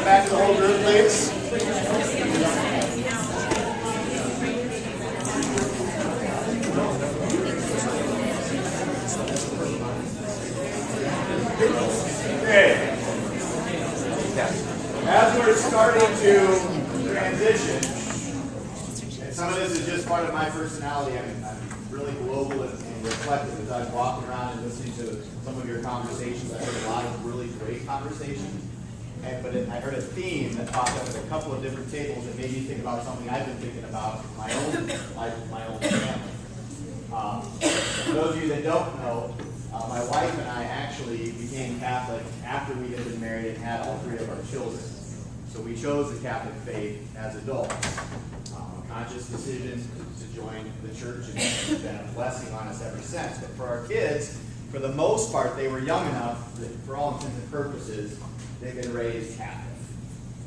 back to the whole group, please. Okay. As we're starting to transition, and some of this is just part of my personality, I'm really global and reflective. As I'm walking around and listening to some of your conversations, I heard a lot of really great conversations. But I heard a theme that popped up at a couple of different tables that made me think about something I've been thinking about in my own life, my own family. For those of you that don't know, my wife and I actually became Catholic after we had been married and had all three of our children. So we chose the Catholic faith as adults. Conscious decision to join the church, and it's been a blessing on us ever since. But for our kids, for the most part, they were young enough that for all intents and purposes, they've been raised Catholic.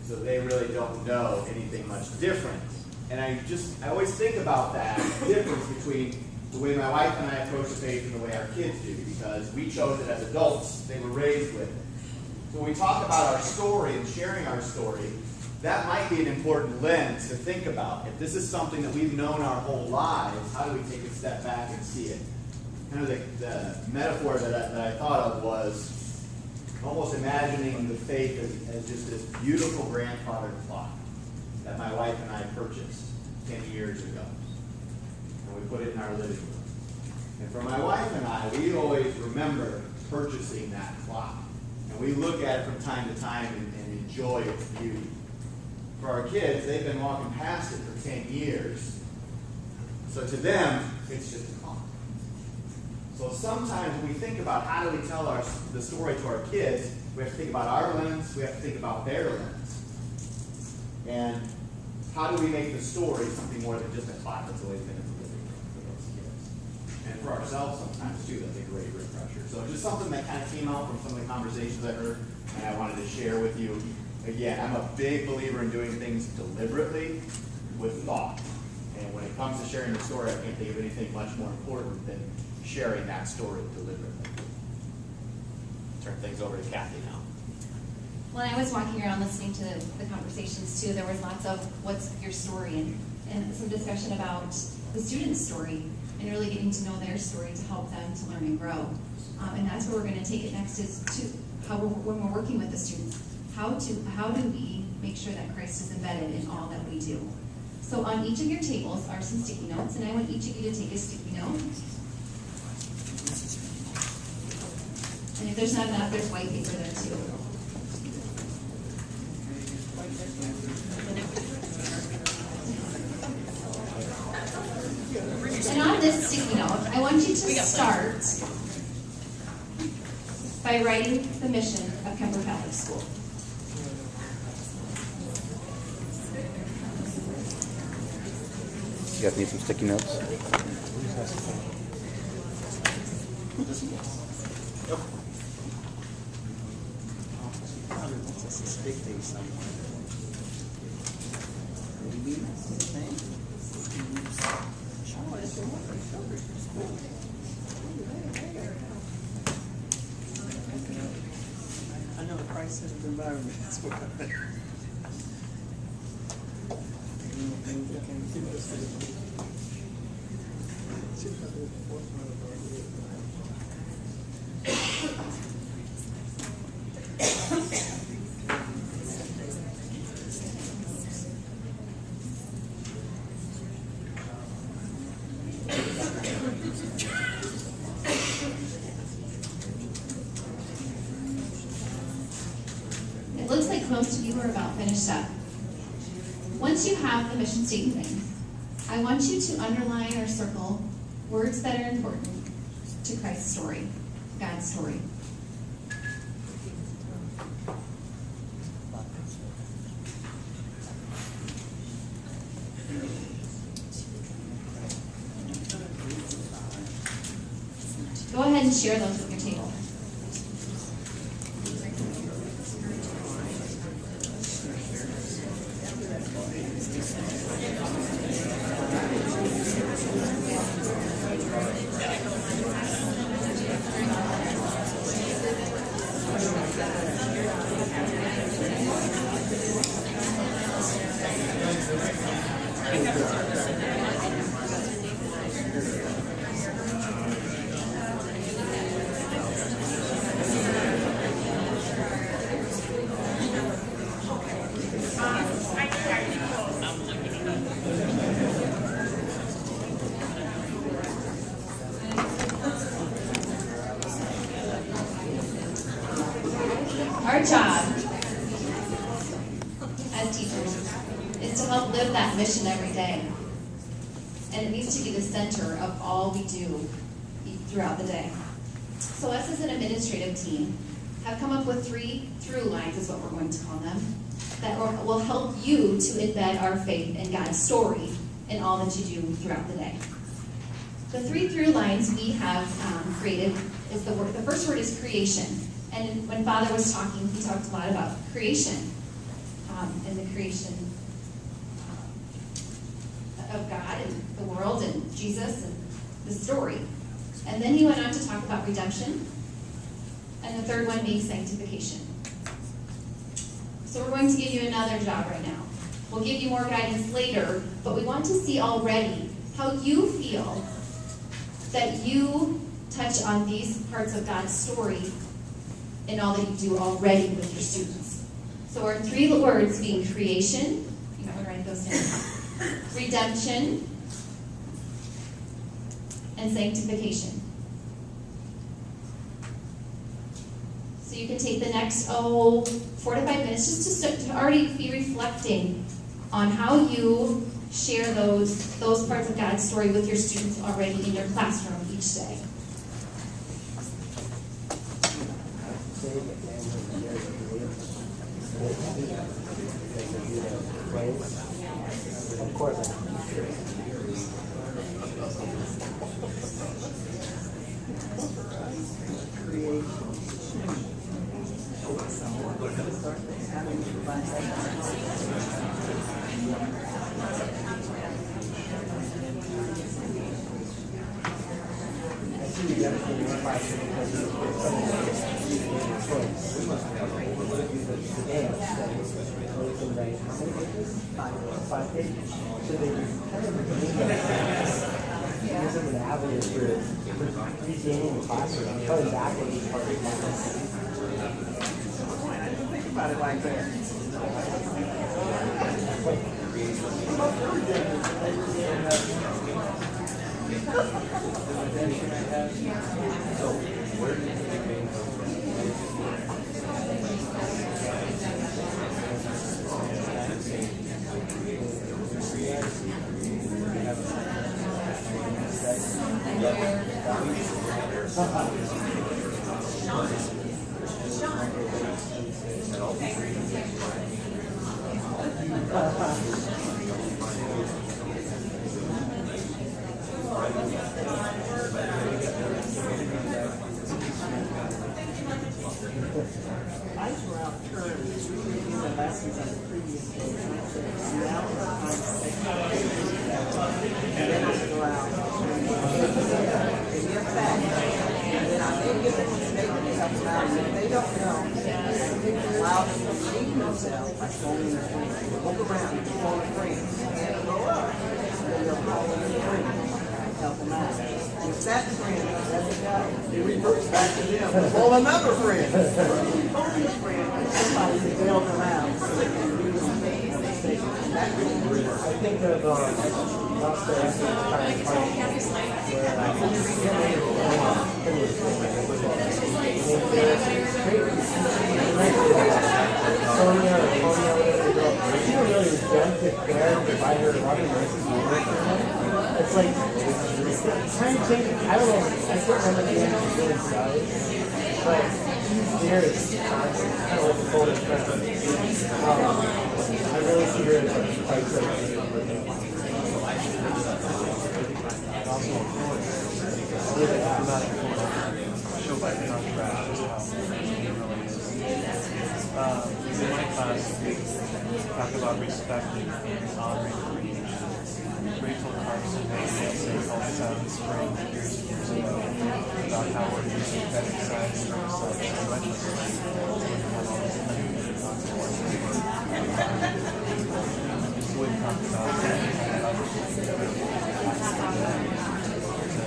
So they really don't know anything much different. And I always think about that difference between the way my wife and I approach the faith and the way our kids do, because we chose it as adults. They were raised with it. So when we talk about our story and sharing our story, that might be an important lens to think about. If this is something that we've known our whole lives, how do we take a step back and see it? Kind of the metaphor that I thought of was almost imagining the faith as just this beautiful grandfather clock that my wife and I purchased 10 years ago. And we put it in our living room. And for my wife and I, we always remember purchasing that clock. And we look at it from time to time and enjoy its beauty. For our kids, they've been walking past it for 10 years. So to them, it's just a clock. So sometimes when we think about how do we tell the story to our kids, we have to think about our lens, we have to think about their lens. And how do we make the story something more than just a clock that's always been in the living room for those kids? And for ourselves sometimes too, that's a great refresher. So just something that kind of came out from some of the conversations I heard, and I wanted to share with you. Again, I'm a big believer in doing things deliberately with thought. And when it comes to sharing the story, I can't think of anything much more important than sharing that story deliberately. Turn things over to Kathy now. Well, I was walking around listening to the conversations too. There was lots of what's your story and some discussion about the student's story and really getting to know their story to help them to learn and grow. And that's where we're going to take it next is to when we're working with the students. How do we make sure that Christ is embedded in all that we do? So on each of your tables are some sticky notes, and I want each of you to take a sticky note. And if there's not enough, there's white paper there too. And on this sticky note, I want you to start by writing the mission of Kemper Catholic School. You guys need some sticky notes? I know the price of the environment is what It looks like most of you are about finished up. Once you have the mission statement, I want you to underline or circle words that are important to Christ's story, God's story. Go ahead and share those with your table. teachers is to help live that mission every day. And it needs to be the center of all we do throughout the day. So us as an administrative team have come up with 3 through lines, is what we're going to call them, that will help you to embed our faith in God's story in all that you do throughout the day. The 3 through lines we have created is the first word is creation. And when Father was talking, he talked a lot about creation and the creation of God and the world and Jesus and the story. And then he went on to talk about redemption. And the third one being sanctification. So we're going to give you another job right now. We'll give you more guidance later, but we want to see already how you feel that you touch on these parts of God's story in all that you do already with your students. So our 3 words being creation, you might want to write those down, redemption, and sanctification. So you can take the next, 4 to 5 minutes just to already be reflecting on how you share those parts of God's story with your students already in your classroom each day. Of course. About it like that. I throughout terms, reading the lessons on the previous day, now and then I go out and get back, and then I may give them a statement to help them out, and if they don't know, allow them to read themselves by phoning their friends. Look around, you can phone a friend, and go up, and they'll call them a friend, help them out. If that friend doesn't go, it reverts back to them. Call another friend. Phone a friend, somebody to bail them out so they can do the mistake. That will work. I think of also it's like trying to change. I don't know. I can't remember the end of the size, but he's there. It's kind of like a full friend. I really see her as like quite so. Show by contrast just how it really is. In my class, we talk about respecting and honoring creation. Rachel Carson made an essay called Sound Spring years and years ago about how we're using synthetic science and research and legislation to have all these things that talk about just the way we talked about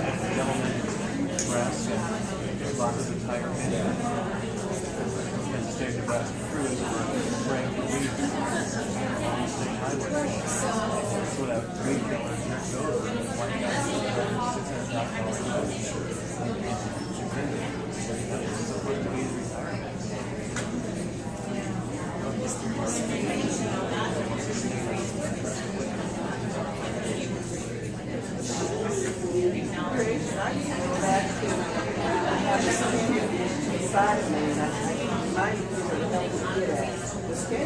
the gentleman dressed and lots of the tire man and stayed the rest crew as we're spraying the weeds on the state highway. So that weed killer turns over and white guy $600,000 it's supposed to be the retirement.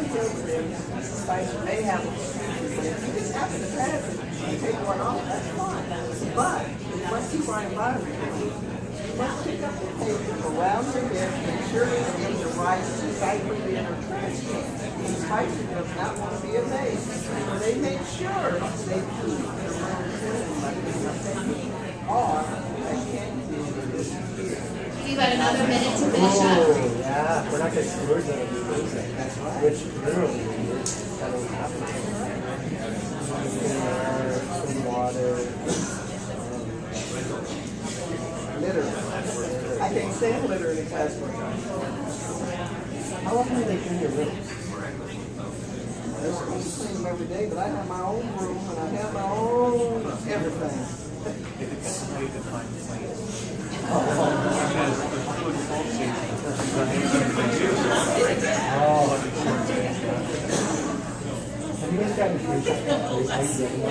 children, Spicer may have a procedure, but if you just happen to pass it, you take one off, that's fine. But once you are environment, you must pick up the paper around your desk, make sure it's in the right recycling bin or trash can. Spicer does not want to be a maid, so they make sure they keep the room clean, like or they can't do this here. We've got another minute to finish up. Oh, yeah, we're not going to steward that. That's right. Which literally means that will happen. Clean water, Litter. I can't stand litter in the classroom. How often do they clean your rooms? They're supposed to clean them every day, but I have my own room and I have my own everything. If it's a way to find place. Because the food cold season, Have you guys gotten free stuff? How you getting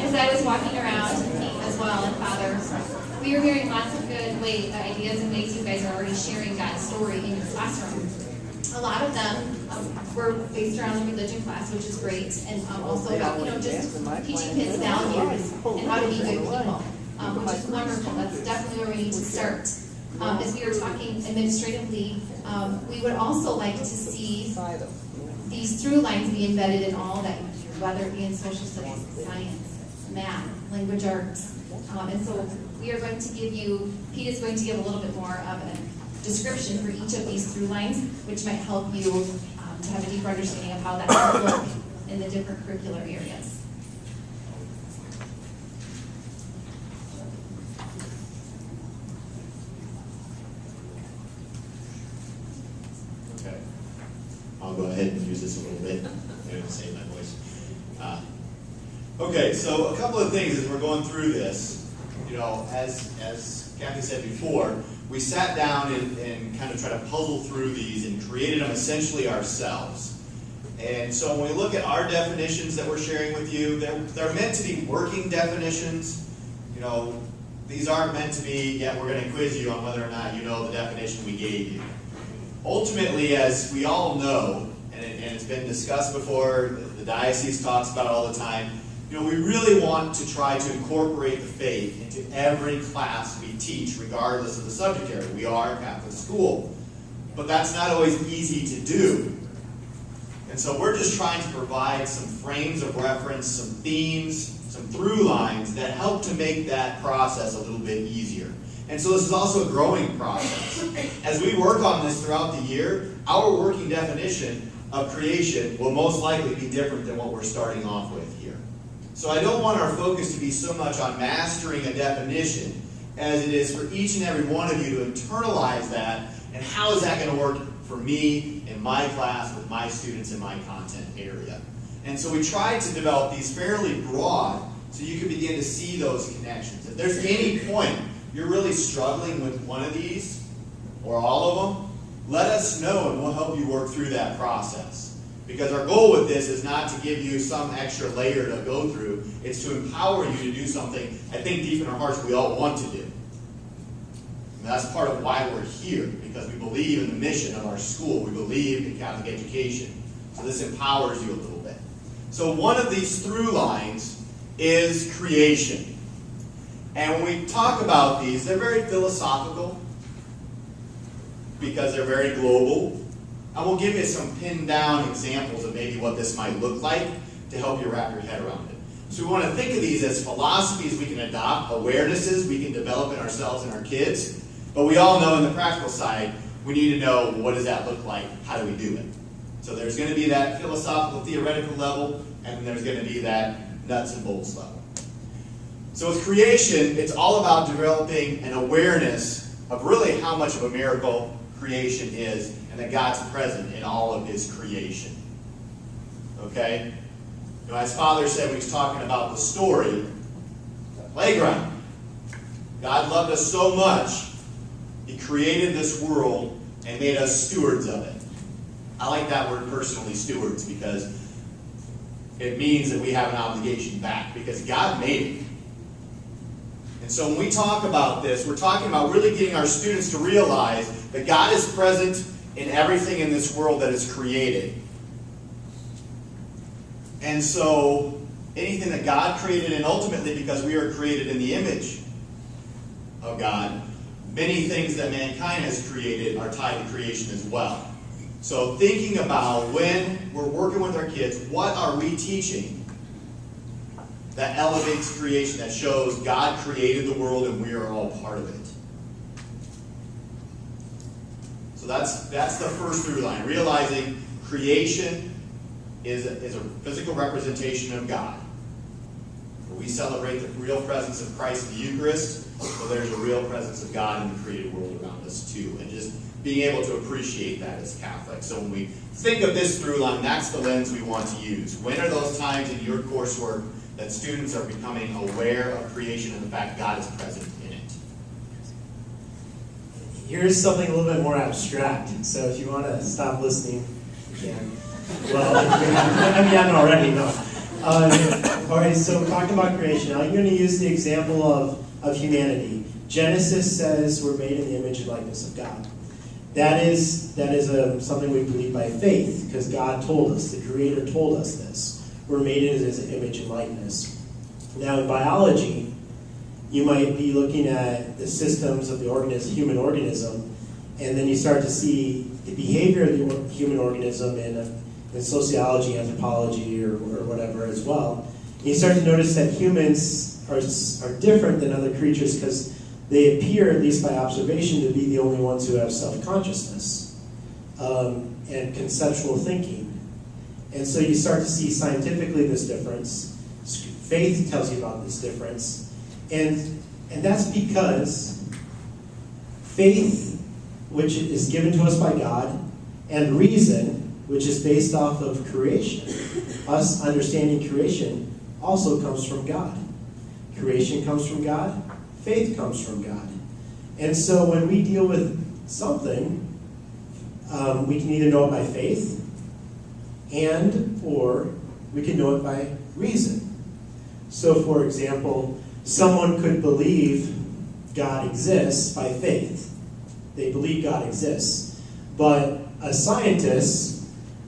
As I was walking around as well and Father, we were hearing lots of good ideas and ways you guys are already sharing God's story in your classroom. A lot of them were based around the religion class, which is great, and also about just teaching kids values and how to be good people, which is wonderful. That's definitely where we need to start. As we were talking administratively, we would also like to see these through lines be embedded in all that you do, whether it be in social studies, science, math, language arts. And so we are going to give you, Pete is going to give a little bit more of a description for each of these through lines, which might help you to have a deeper understanding of how that might look in the different curricular areas. Okay. I'll go ahead and use this a little bit and save my voice. Okay, so a couple of things as we're going through this. You know, as Kathy said before, we sat down and kind of tried to puzzle through these and created them essentially ourselves. And so when we look at our definitions that we're sharing with you, they're meant to be working definitions. You know, these aren't meant to be, yeah, we're going to quiz you on whether or not you know the definition we gave you. Ultimately, as we all know, and it's been discussed before, the diocese talks about it all the time, you know, we really want to try to incorporate the faith into every class we teach, regardless of the subject area. We are a Catholic school. But that's not always easy to do. And so we're just trying to provide some frames of reference, some themes, some through lines that help to make that process a little bit easier. And so this is also a growing process. As we work on this throughout the year, our working definition of creation will most likely be different than what we're starting off with here. So I don't want our focus to be so much on mastering a definition as it is for each and every one of you to internalize that, and how is that going to work for me in my class with my students in my content area. And so we tried to develop these fairly broad so you can begin to see those connections. If there's any point you're really struggling with one of these, or all of them, let us know and we'll help you work through that process. Because our goal with this is not to give you some extra layer to go through. It's to empower you to do something I think deep in our hearts we all want to do. And that's part of why we're here, because we believe in the mission of our school. We believe in Catholic education. So this empowers you a little bit. So one of these through lines is creation. And when we talk about these, they're very philosophical because they're very global. And we'll give you some pinned down examples of maybe what this might look like to help you wrap your head around it. So we want to think of these as philosophies we can adopt, awarenesses we can develop in ourselves and our kids. But we all know in the practical side, we need to know, what does that look like? How do we do it? So there's going to be that philosophical, theoretical level, and then there's going to be that nuts and bolts level. So with creation, it's all about developing an awareness of really how much of a miracle creation is, and that God's present in all of His creation. Okay? You know, as Father said when he's talking about the story, the playground. God loved us so much, He created this world and made us stewards of it. I like that word personally, stewards, because it means that we have an obligation back, because God made it. And so when we talk about this, we're talking about really getting our students to realize that God is present in everything in this world that is created. And so anything that God created, and ultimately because we are created in the image of God, many things that mankind has created are tied to creation as well. So thinking about when we're working with our kids, what are we teaching that elevates creation, that shows God created the world and we are all part of it? So that's the first through line, realizing creation is a physical representation of God. We celebrate the real presence of Christ in the Eucharist, so there's a real presence of God in the created world around us too. And just being able to appreciate that as Catholics. So when we think of this through line, that's the lens we want to use. When are those times in your coursework that students are becoming aware of creation and the fact God is present in it? Here's something a little bit more abstract. So if you want to stop listening, you can. Well, I mean, I'm already not. All right, so talking about creation, I'm going to use the example of humanity. Genesis says we're made in the image and likeness of God. That is something we believe by faith, because God told us, the Creator told us this. We're made in His image and likeness. Now, in biology, you might be looking at the systems of the human organism, and then you start to see the behavior of the human organism in sociology, anthropology, or whatever as well. And you start to notice that humans are different than other creatures because they appear, at least by observation, to be the only ones who have self-consciousness and conceptual thinking. And so you start to see scientifically this difference. Faith tells you about this difference. And that's because faith, which is given to us by God, and reason, which is based off of creation, us understanding creation, also comes from God. Creation comes from God. Faith comes from God. And so when we deal with something, we can either know it by faith or we can know it by reason. So for example, someone could believe God exists by faith. They believe God exists. But a scientist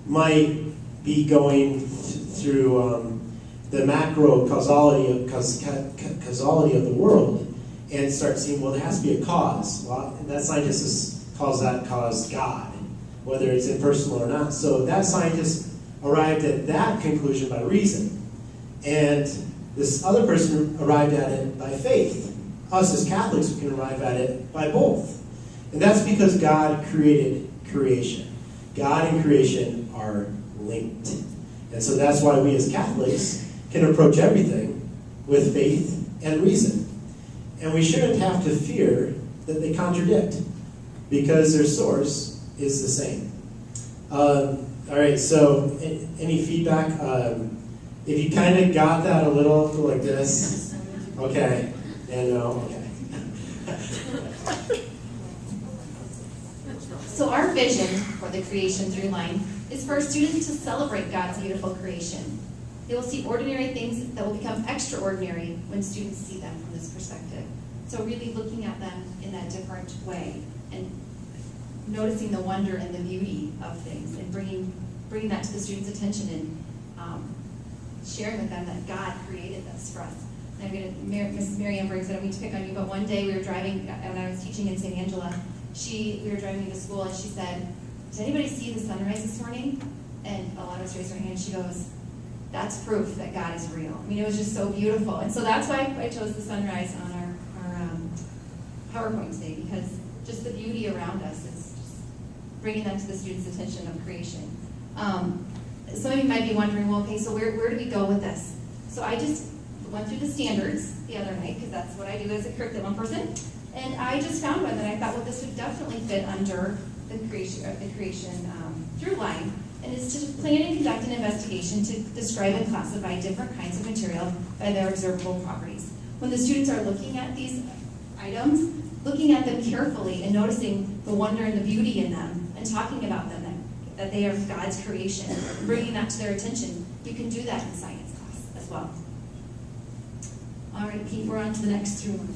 might be going through the macro causality of the world and start seeing, well, there has to be a cause. Well, and that scientist calls that cause God, whether it's impersonal or not. So that scientist arrived at that conclusion by reason. And this other person arrived at it by faith. Us as Catholics, we can arrive at it by both. And that's because God created creation. God and creation are linked. And so that's why we as Catholics can approach everything with faith and reason. And we shouldn't have to fear that they contradict, because their source is the same. All right, so any feedback? If you kind of got that a little like this, okay, and no, okay. So our vision for the creation through line is for our students to celebrate God's beautiful creation. They will see ordinary things that will become extraordinary when students see them from this perspective. So really looking at them in that different way and noticing the wonder and the beauty of things and bringing that to the students' attention and sharing with them that God created this for us. And I'm going to, Mrs. Mary Ann Briggs, I don't mean to pick on you, but one day we were driving, when I was teaching in St. Angela, we were driving to school and she said, "Did anybody see the sunrise this morning?" And a lot of us raised our hands. She goes, "That's proof that God is real." I mean, it was just so beautiful. And so that's why I chose the sunrise on our PowerPoint today, because just the beauty around us is just bringing that to the students' attention of creation. Some of you might be wondering, well, okay, so where do we go with this? So I just went through the standards the other night, because that's what I do as a curriculum person. And I just found one that I thought, well, this would definitely fit under the creation through line. And it's to plan and conduct an investigation to describe and classify different kinds of material by their observable properties. When the students are looking at these items, looking at them carefully and noticing the wonder and the beauty in them and talking about them, that they are God's creation, and bringing that to their attention, you can do that in science class as well. All right, Pete, we're on to the next through one.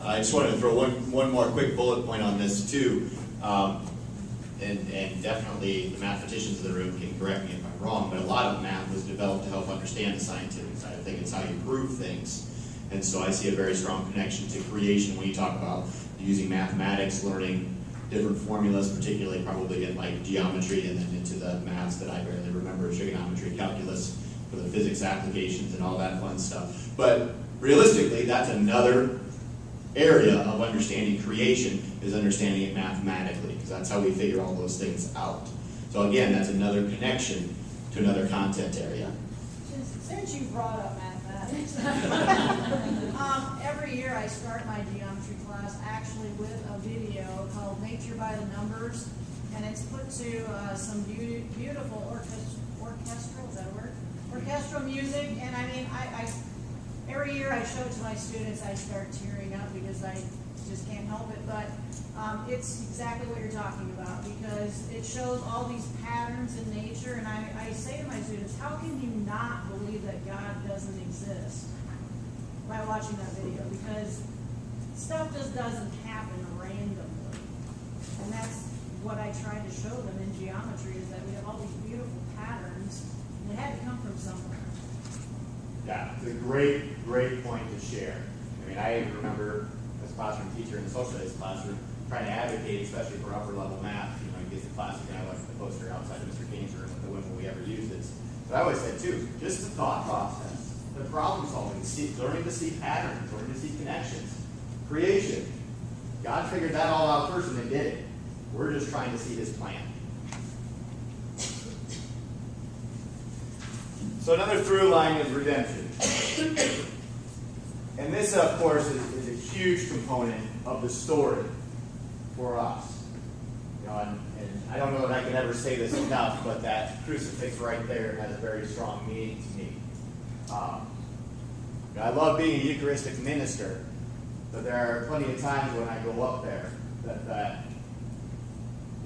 I just wanted to throw one more quick bullet point on this too. And definitely the mathematicians in the room can correct me if I'm wrong, but a lot of math was developed to help understand the scientific side of things. It's how you prove things. And so I see a very strong connection to creation when you talk about using mathematics, learning different formulas, particularly probably in like geometry and then into the maths that I barely remember, trigonometry, calculus, for the physics applications and all that fun stuff. But realistically, that's another area of understanding creation, is understanding it mathematically, because that's how we figure all those things out. So again, that's another connection to another content area. Since you brought up mathematics, every year I start my geometry class actually with a video called Nature by the Numbers, and it's put to some beautiful orchestral, is that a word? Orchestral music, and I mean, every year I show it to my students, I start tearing up because I just can't help it, but it's exactly what you're talking about, because it shows all these patterns in nature, and I say to my students, how can you not believe that God doesn't exist by watching that video? Because stuff just doesn't happen randomly, and that's what I try to show them in geometry, is that we have all these beautiful patterns, and they had to come from somewhere. Yeah, it's a great point to share. I mean, I remember as a classroom teacher in the social studies classroom trying to advocate, especially for upper level math. You know, you get the classic, I left the poster outside of Mr. King's room when we ever used it. But I always said too, just the thought process, the problem solving, learning to see patterns, learning to see connections, creation. God figured that all out first and then did it. We're just trying to see his plan. So another through line is redemption. And this, of course, is a huge component of the story for us. You know, and I don't know that I can ever say this enough, but that crucifix right there has a very strong meaning to me. I love being a Eucharistic minister, but there are plenty of times when I go up there that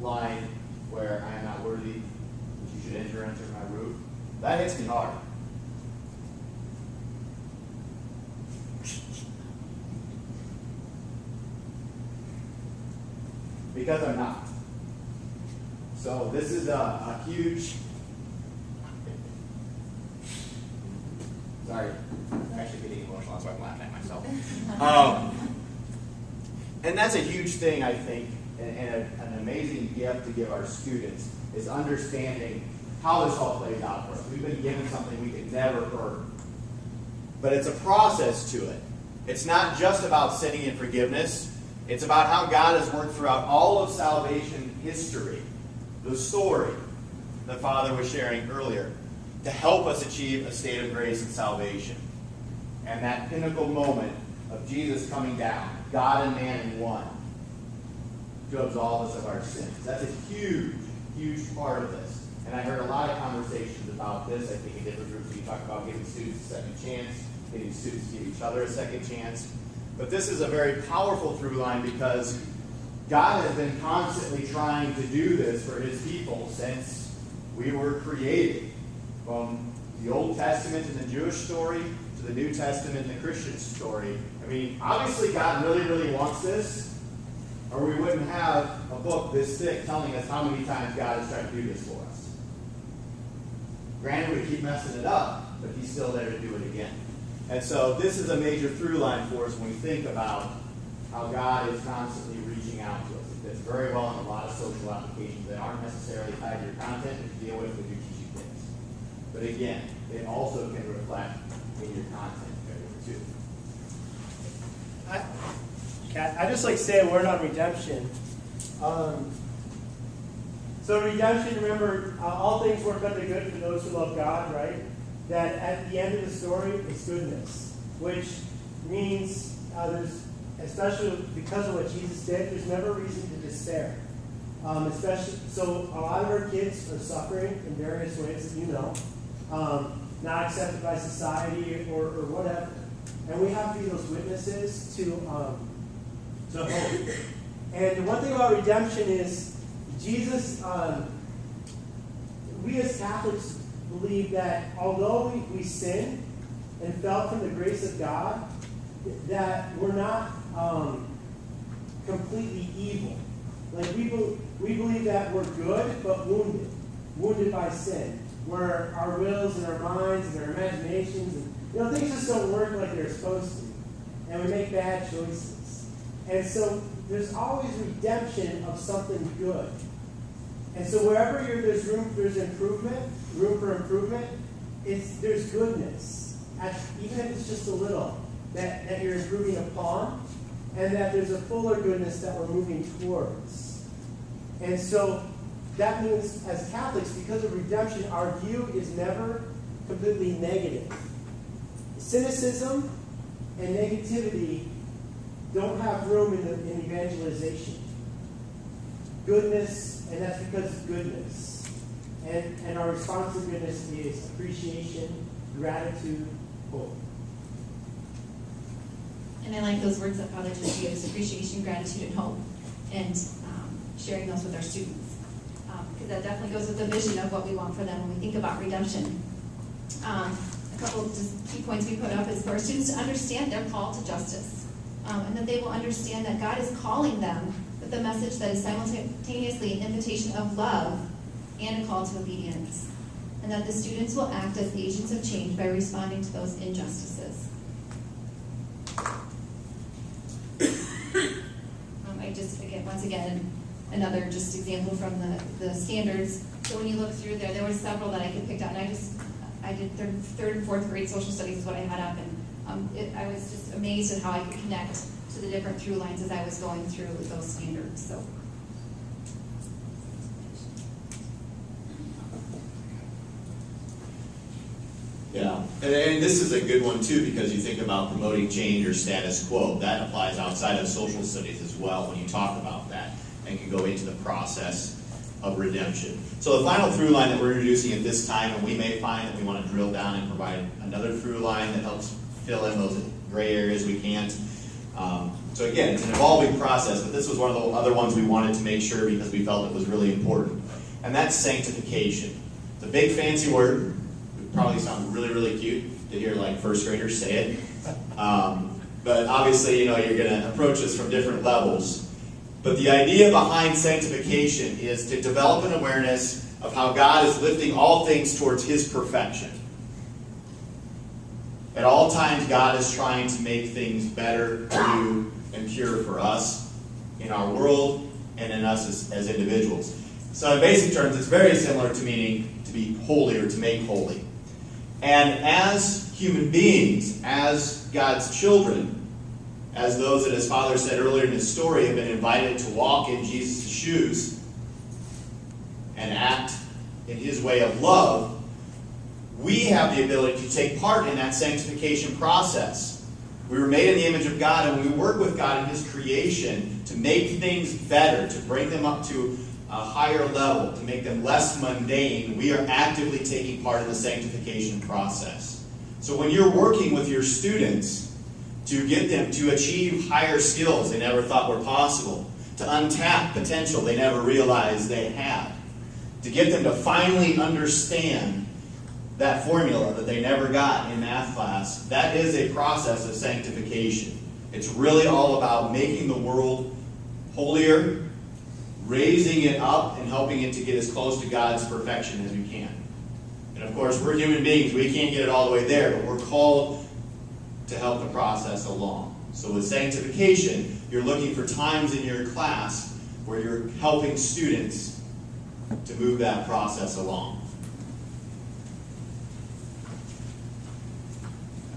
line where I am not worthy, that you should enter into my roof, that hits me hard. Because I'm not. So this is a huge... Sorry, I'm actually getting emotional, so I'm laughing at myself. And that's a huge thing, I think, and an amazing gift to give our students, is understanding how this all plays out for us. We've been given something we could never earn. But it's a process to it. It's not just about sinning and forgiveness. It's about how God has worked throughout all of salvation history, the story that Father was sharing earlier, to help us achieve a state of grace and salvation. And that pinnacle moment of Jesus coming down, God and man in one, to absolve us of our sins. That's a huge, huge part of this. And I heard a lot of conversations about this, I think, in different groups. You talk about giving students a second chance, getting students to give each other a second chance. But this is a very powerful through line, because God has been constantly trying to do this for his people since we were created. From the Old Testament and the Jewish story to the New Testament and the Christian story. I mean, obviously God really, really wants this, or we wouldn't have a book this thick telling us how many times God has tried to do this for us. Granted, we keep messing it up, but he's still there to do it again. And so this is a major through line for us when we think about how God is constantly reaching out to us. It fits very well in a lot of social applications that aren't necessarily tied to your content, but deal with when you teach you things. But again, it also can reflect in your content too. I just like to say a word on redemption. So redemption, remember, all things work under good for those who love God, right? That at the end of the story is goodness, which means there's, especially because of what Jesus did, there's never reason to despair. Especially, so a lot of our kids are suffering in various ways that you know, not accepted by society or whatever, and we have to be those witnesses to hope. And one thing about redemption is Jesus. We as Catholics believe that although we sin and fell from the grace of God, that we're not completely evil. Like we believe that we're good, but wounded by sin, where our wills and our minds and our imaginations and things just don't work like they're supposed to, and we make bad choices. And so there's always redemption of something good. And so wherever there's room for improvement, there's goodness, even if it's just a little, that you're improving upon, and that there's a fuller goodness that we're moving towards. And so that means, as Catholics, because of redemption, our view is never completely negative. Cynicism and negativity don't have room in evangelization. Goodness, and that's because of goodness. And our response to goodness is appreciation, gratitude, hope. And I like those words that Father just used, appreciation, gratitude, and hope, and sharing those with our students. Because that definitely goes with the vision of what we want for them when we think about redemption. A couple of just key points we put up is for our students to understand their call to justice, and that they will understand that God is calling them with a message that is simultaneously an invitation of love and a call to obedience, and that the students will act as agents of change by responding to those injustices. Once again, another just example from the standards. So when you look through there were several that I could pick out, and I did third and fourth grade social studies is what I had up, and I was just amazed at how I could connect to the different through lines as I was going through those standards. So. Yeah, and this is a good one too, because you think about promoting change or status quo. That applies outside of social studies as well when you talk about that, and can go into the process of redemption. So the final through line that we're introducing at this time, and we may find that we want to drill down and provide another through line that helps fill in those gray areas we can't. So again, it's an evolving process, but this was one of the other ones we wanted to make sure because we felt it was really important. And that's sanctification. It's a big fancy word. Probably sound really, really cute to hear like first graders say it. But obviously, you're going to approach this from different levels. But the idea behind sanctification is to develop an awareness of how God is lifting all things towards His perfection. At all times, God is trying to make things better, new, and pure for us in our world and in us as individuals. So in basic terms, it's very similar to meaning to be holy or to make holy. And as human beings, as God's children, as those that, as Father said earlier in his story, have been invited to walk in Jesus' shoes and act in His way of love, we have the ability to take part in that sanctification process. We were made in the image of God, and we work with God in His creation to make things better, to bring them up to a higher level, to make them less mundane. We are actively taking part in the sanctification process. So when you're working with your students to get them to achieve higher skills they never thought were possible, to untap potential they never realized they had, to get them to finally understand that formula that they never got in math class, that is a process of sanctification. It's really all about making the world holier, raising it up, and helping it to get as close to God's perfection as we can. And of course, we're human beings. We can't get it all the way there, but we're called to help the process along. So with sanctification, you're looking for times in your class where you're helping students to move that process along.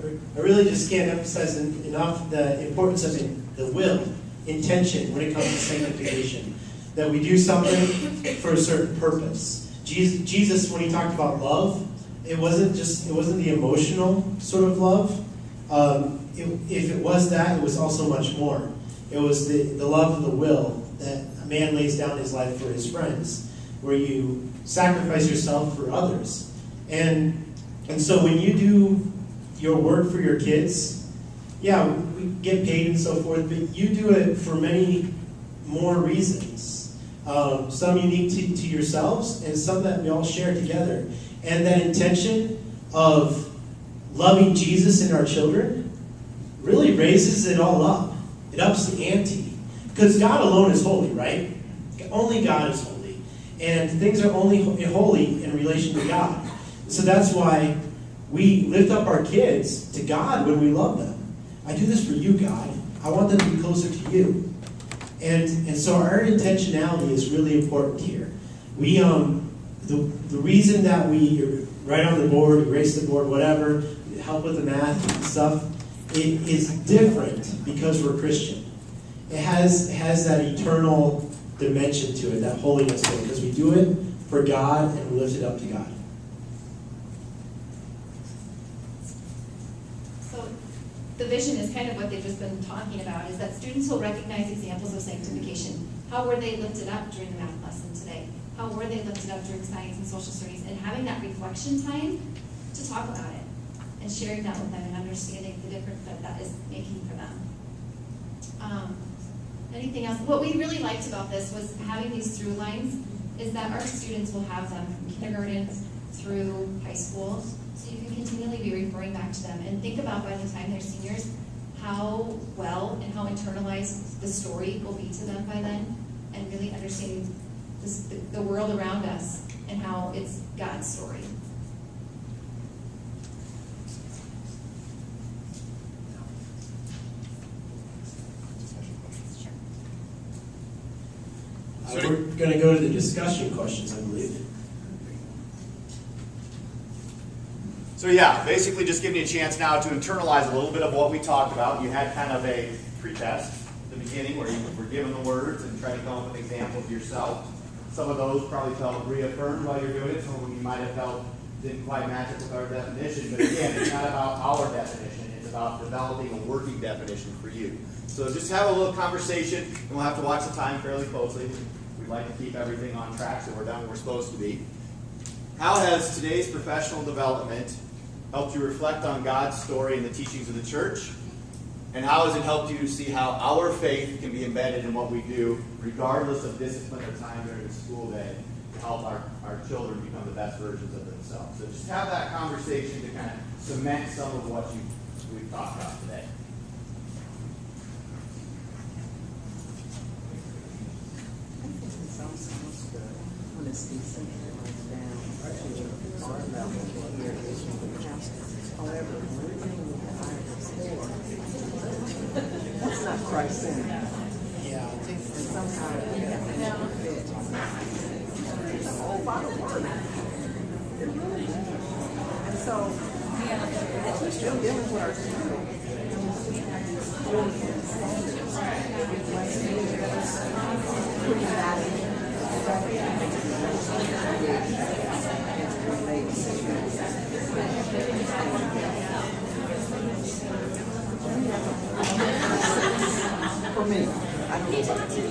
I really just can't emphasize enough the importance of the will, intention, when it comes to sanctification. That we do something for a certain purpose. Jesus, when He talked about love, it wasn't the emotional sort of love. If it was that, it was also much more. It was the love of the will, that a man lays down his life for his friends, where you sacrifice yourself for others. And so when you do your work for your kids, yeah, we get paid and so forth, but you do it for many more reasons. Some unique to yourselves, and some that we all share together. And that intention of loving Jesus in our children really raises it all up. It ups the ante. Because God alone is holy, right? Only God is holy. And things are only holy in relation to God. So that's why we lift up our kids to God when we love them. I do this for you, God. I want them to be closer to you. And so our intentionality is really important here. We the reason that we write on the board, erase the board, whatever, help with the math and stuff, it is different because we're Christian. It has that eternal dimension to it, that holiness to it, because we do it for God and we lift it up to God. So the vision is kind of what they've just been talking about, is that students will recognize examples of sanctification. How were they lifted up during the math lesson today? How were they lifted up during science and social studies? And having that reflection time to talk about it and sharing that with them and understanding the difference that that is making for them. Anything else? What we really liked about this was having these through lines is that our students will have them from kindergarten through high school. So you can continually be referring back to them and think about by the time they're seniors how well and how internalized the story will be to them by then, and really understanding the world around us and how it's God's story. We're going to go to the discussion questions, I believe. So yeah, basically just giving you a chance now to internalize a little bit of what we talked about. You had kind of a pre-test at the beginning where you were given the words and trying to come up with examples yourself. Some of those probably felt reaffirmed while you're doing it. Some of them you might have felt didn't quite match up with our definition. But again, it's not about our definition. It's about developing a working definition for you. So just have a little conversation, and we'll have to watch the time fairly closely. We'd like to keep everything on track so we're done where we're supposed to be. How has today's professional development helped you reflect on God's story and the teachings of the church? And how has it helped you to see how our faith can be embedded in what we do, regardless of discipline or time during the school day, to help our children become the best versions of themselves? So just have that conversation to kind of cement some of what we've talked about today. When it's decentralized down to our level here, however, when we're dealing with the higher store, that's not Christ-centered. Yeah. And somehow we have to make it fit. It's a whole lot of work. It really is. And so, as we're still dealing with our students, putting that in. For me, I don't know about you.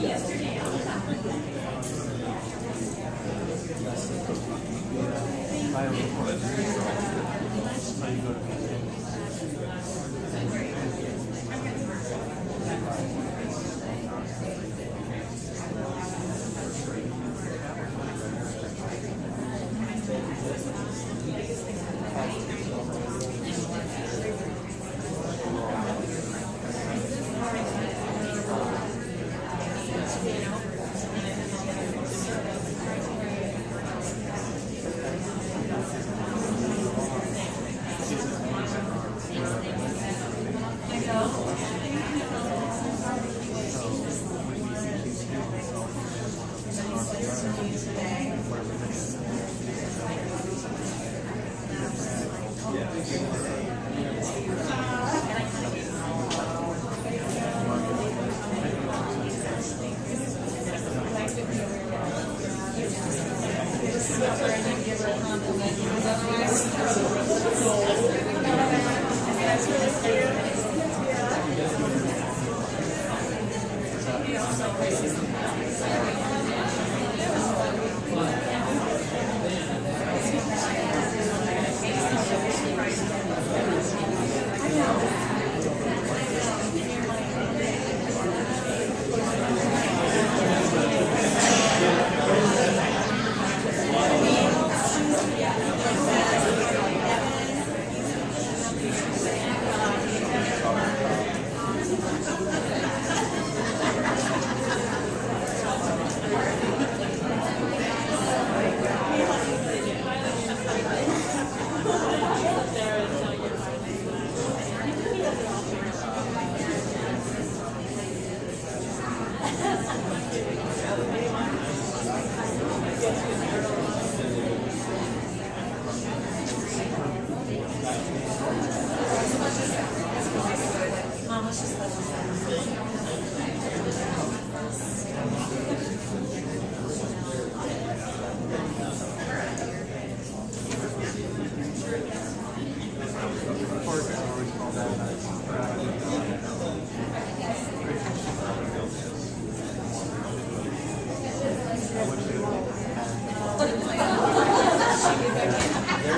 There's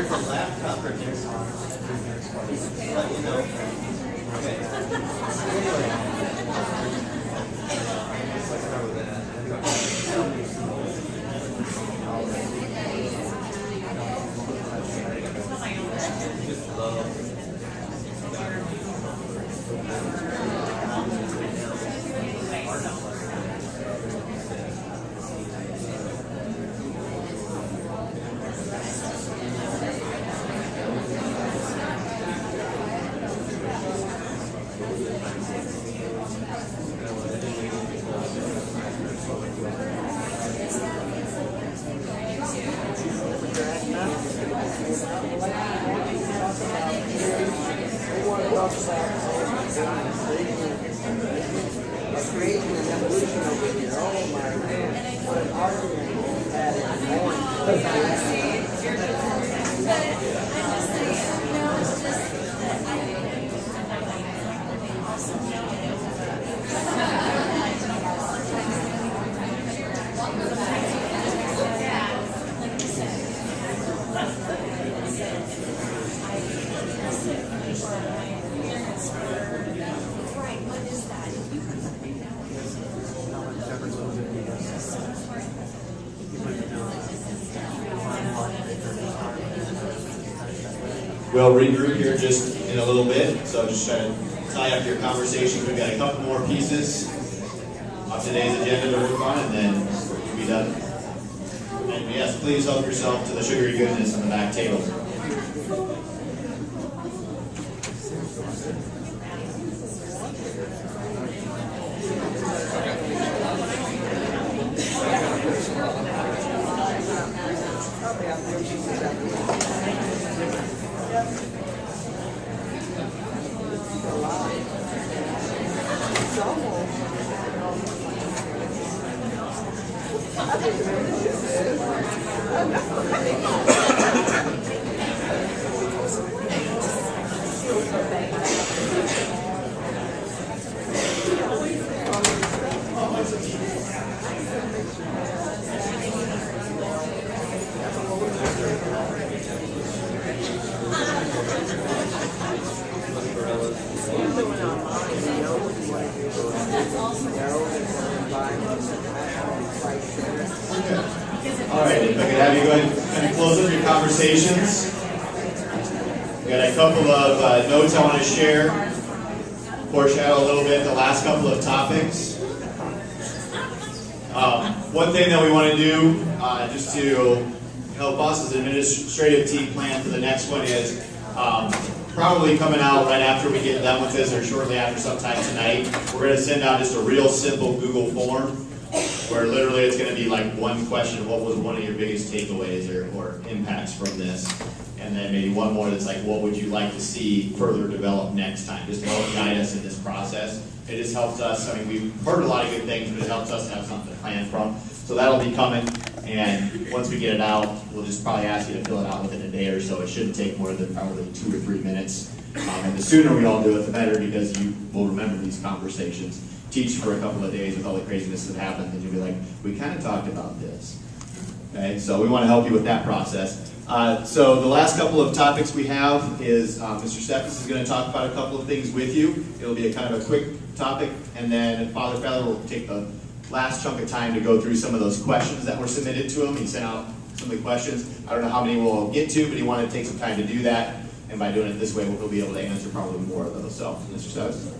a laptop right there. Let you know. Okay. Just love. Creation and evolution over here. Oh my man. What an argument that We'll regroup here just in a little bit, so just try to tie up your conversations. We've got a couple more pieces of today's agenda to work on, and then we'll be done. And yes, please help yourself to the sugary goodness on the back table. All right, if I could have you go ahead and close up your conversations. We've got a couple of notes I want to share, foreshadow a little bit the last couple of topics. One thing that we want to do, just to help us as an administrative team plan for the next one is probably coming out right after we get done with this or shortly after sometime tonight. We're going to send out just a real simple Google form where literally it's going to be like one question, what was one of your biggest takeaways or impacts from this? And then maybe one more that's like, what would you like to see further develop next time? Just to help guide us in this process. It just helps us, I mean, we've heard a lot of good things, but it helps us have something to plan from. So that'll be coming, and once we get it out, we'll just probably ask you to fill it out within a day or so. It shouldn't take more than probably 2 or 3 minutes. And the sooner we all do it, the better, because you will remember these conversations. Teach for a couple of days with all the craziness that happens, and you'll be like, we kind of talked about this. Okay, so we want to help you with that process. So the last couple of topics we have is Mr. Steffes is going to talk about a couple of things with you. It'll be a kind of a quick topic, and then Father Feller will take the last chunk of time to go through some of those questions that were submitted to him. He sent out some of the questions. I don't know how many we'll get to, but he wanted to take some time to do that, and by doing it this way, we'll be able to answer probably more of those. So, Mr. Steffes.